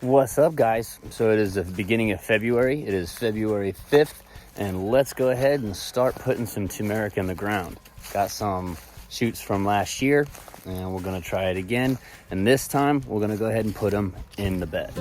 What's up, guys? So it is the beginning of February. It is February 5th, and let's go ahead and start putting some turmeric in the ground. Got some shoots from last year, and we're gonna try it again. And this time, we're gonna go ahead and put them in the bed.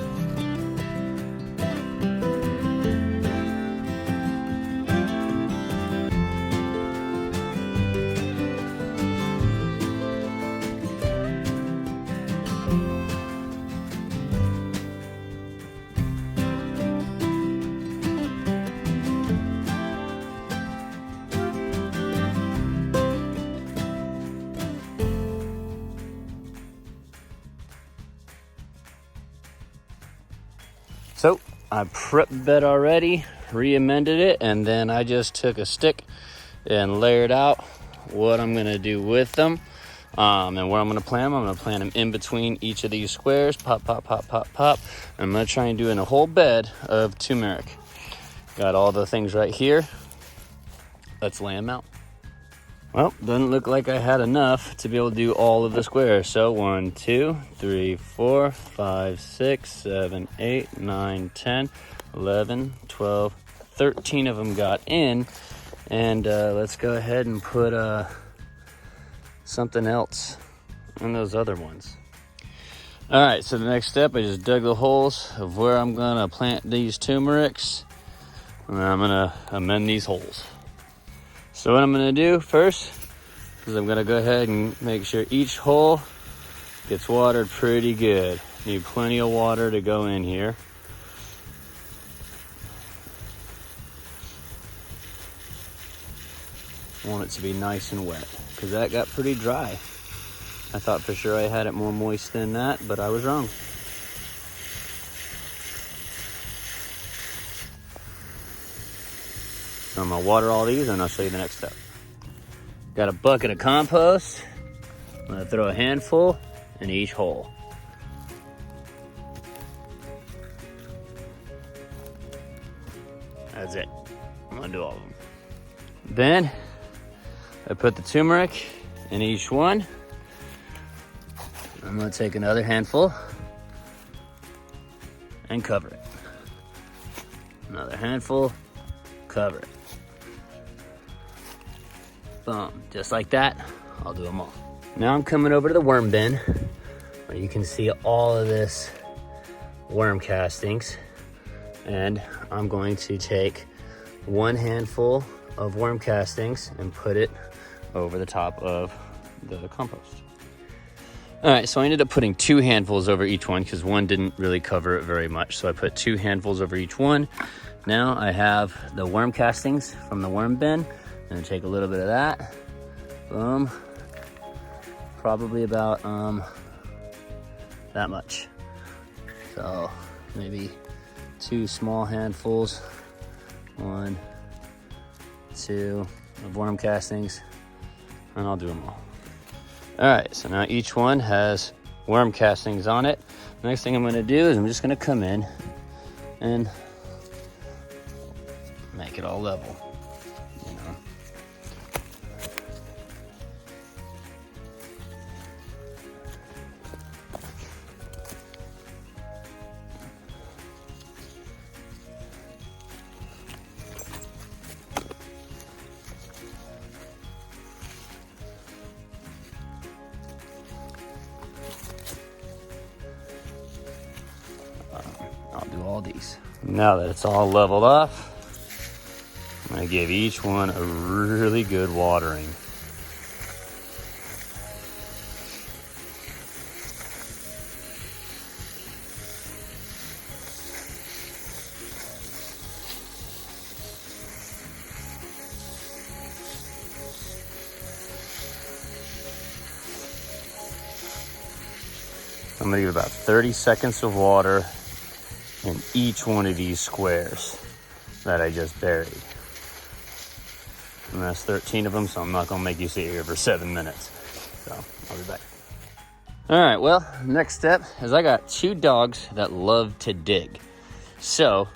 So I prepped the bed already, re-amended it, and then I just took a stick and layered out what I'm gonna do with them. And where I'm gonna plant them, I'm gonna plant them in between each of these squares. Pop, pop, pop, pop, pop. I'm gonna try and do in a whole bed of turmeric. Got all the things right here. Let's lay them out. Well, doesn't look like I had enough to be able to do all of the squares. So 1, 2, 3, 4, 5, 6, 7, 8, 9, 10, 11, 12, 13 of them got in. And let's go ahead and put something else in those other ones. All right, so the next step, I just dug the holes of where I'm gonna plant these turmerics, and I'm gonna amend these holes. So what I'm gonna do first is I'm gonna go ahead and make sure each hole gets watered pretty good. Need plenty of water to go in here. I want it to be nice and wet because that got pretty dry. I thought for sure I had it more moist than that, but I was wrong. So I'm gonna water all these and I'll show you the next step. Got a bucket of compost. I'm gonna throw a handful in each hole. That's it. I'm gonna do all of them. Then I put the turmeric in each one. I'm gonna take another handful and cover it. Another handful, cover it. Boom, just like that, I'll do them all. Now I'm coming over to the worm bin where you can see all of this worm castings. And I'm going to take one handful of worm castings and put it over the top of the compost. All right, so I ended up putting 2 handfuls over each one because one didn't really cover it very much. So I put 2 handfuls over each one. Now I have the worm castings from the worm bin. I'm gonna take a little bit of that, boom, probably about that much. So maybe 2 small handfuls, 1, 2 of worm castings, and I'll do them all. All right, so now each one has worm castings on it. The next thing I'm gonna do is I'm just gonna come in and make it all level. I'll do all these. Now that it's all leveled off, I'm gonna give each one a really good watering. I'm gonna give about 30 seconds of water in each one of these squares that I just buried. And that's 13 of them, so I'm not gonna make you sit here for 7 minutes. So I'll be back. All right, well, next step is I got 2 dogs that love to dig. So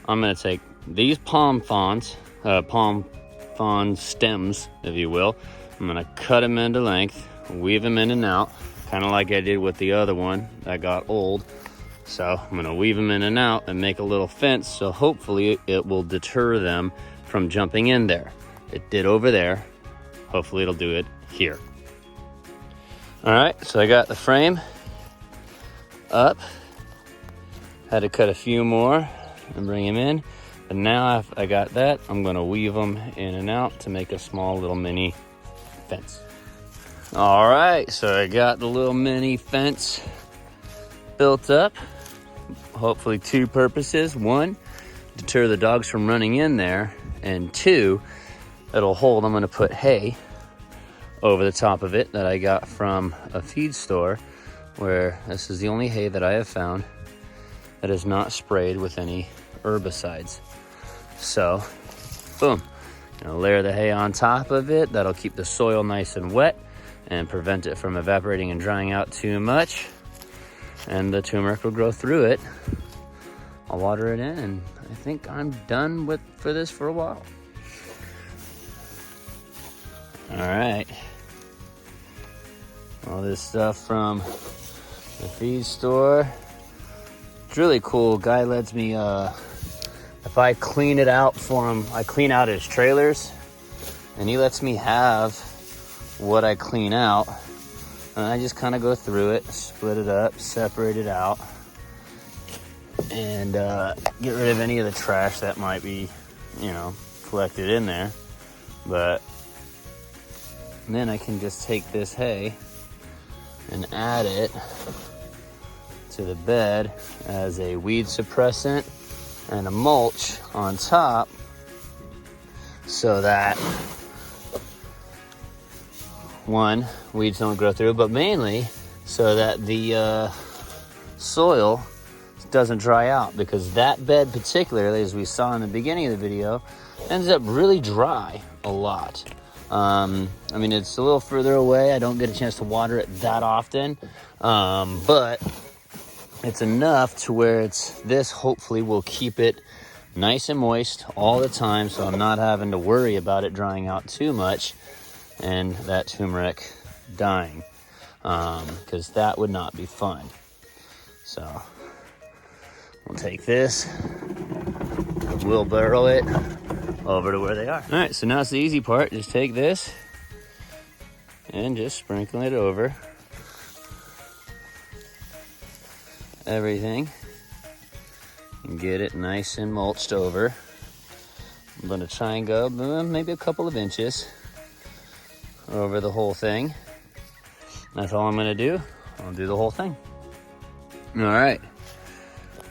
I'm gonna take these palm fronds stems, if you will. I'm gonna cut them into length, weave them in and out, kind of like I did with the other one that got old. So I'm gonna weave them in and out and make a little fence, so hopefully it will deter them from jumping in there. It did over there. Hopefully it'll do it here. All right, so I got the frame up. Had to cut a few more and bring them in. But now I got that, I'm gonna weave them in and out to make a small little mini fence. All right, so I got the little mini fence built up. Hopefully 2 purposes. 1, deter the dogs from running in there. And 2, it'll hold, I'm gonna put hay over the top of it that I got from a feed store, where this is the only hay that I have found that is not sprayed with any herbicides. So, boom, layer the hay on top of it. That'll keep the soil nice and wet and prevent it from evaporating and drying out too much. And the turmeric will grow through it. I'll water it in, and I think I'm done for this for a while. All right. All this stuff from the feed store. It's really cool. Guy lets me, if I clean it out for him, I clean out his trailers, and he lets me have what I clean out. And I just kind of go through it, split it up, separate it out, and get rid of any of the trash that might be, collected in there. But then I can just take this hay and add it to the bed as a weed suppressant and a mulch on top, so that, 1, weeds don't grow through, but mainly so that the soil doesn't dry out, because that bed particularly, as we saw in the beginning of the video, ends up really dry a lot. I mean, it's a little further away. I don't get a chance to water it that often, but it's enough to where this hopefully will keep it nice and moist all the time, so I'm not having to worry about it drying out too much and that turmeric dying, because that would not be fun. So we'll take this, wheelbarrow it over to where they are. All right, so now it's the easy part. Just take this and just sprinkle it over everything and get it nice and mulched over. I'm gonna try and go maybe a couple of inches over the whole thing. That's all I'm gonna do. I'll do the whole thing. All right,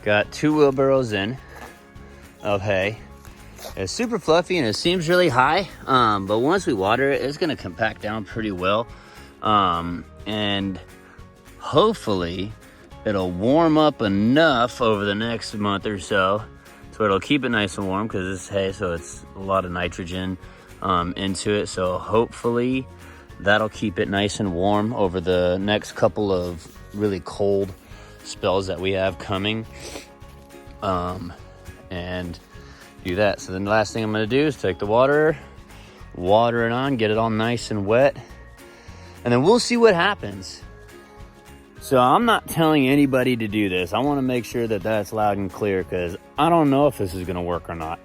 got 2 wheelbarrows in of hay. It's super fluffy and it seems really high, but once we water it, it's gonna compact down pretty well, and hopefully it'll warm up enough over the next month or so so it'll keep it nice and warm, because it's hay, so it's a lot of nitrogen into it. So hopefully that'll keep it nice and warm over the next couple of really cold spells that we have coming, and do that. So then the last thing I'm going to do is take the water it on, get it all nice and wet, and then we'll see what happens. So I'm not telling anybody to do this. I want to make sure that that's loud and clear, because I don't know if this is going to work or not.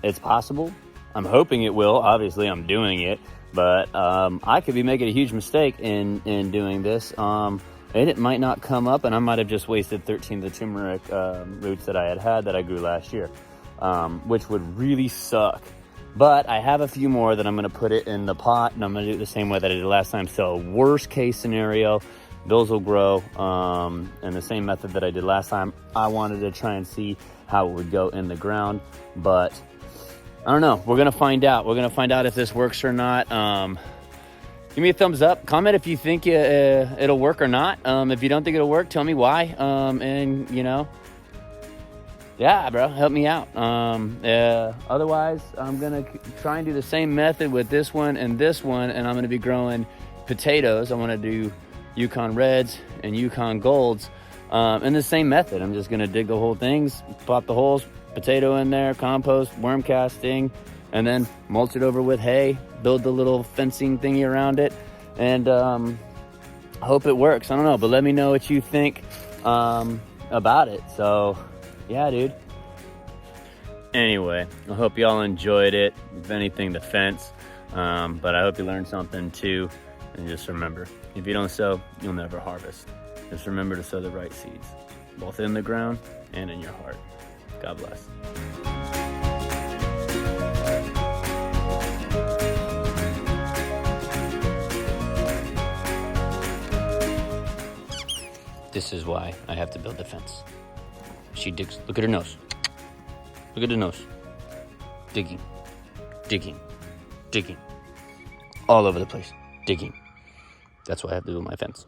It's possible. I'm hoping it will. Obviously, I'm doing it, but I could be making a huge mistake in doing this. And it might not come up, and I might have just wasted 13 of the turmeric roots that I had that I grew last year, which would really suck. But I have a few more that I'm going to put it in the pot, and I'm going to do it the same way that I did last time. So worst case scenario, those will grow in the same method that I did last time. I wanted to try and see how it would go in the ground, but I don't know. We're going to find out. We're going to find out if this works or not. Give me a thumbs up. Comment if you think it'll work or not. If you don't think it'll work, tell me why. And, yeah, bro, help me out. Otherwise, I'm going to try and do the same method with this one, and I'm going to be growing potatoes. I want to do Yukon Reds and Yukon Golds in the same method. I'm just going to dig the whole things, pop the holes, potato in there, compost, worm casting, and then mulch it over with hay, build the little fencing thingy around it, and hope it works. I don't know, but let me know what you think. about it. So yeah, dude. Anyway, I hope y'all enjoyed it. If anything, the fence. But I hope you learned something too. And just remember, if you don't sow, you'll never harvest. Just remember to sow the right seeds, both in the ground and in your heart. God bless. This is why I have to build the fence. She digs. Look at her nose. Look at the nose. Digging, digging, digging. All over the place. Digging. That's why I have to build my fence.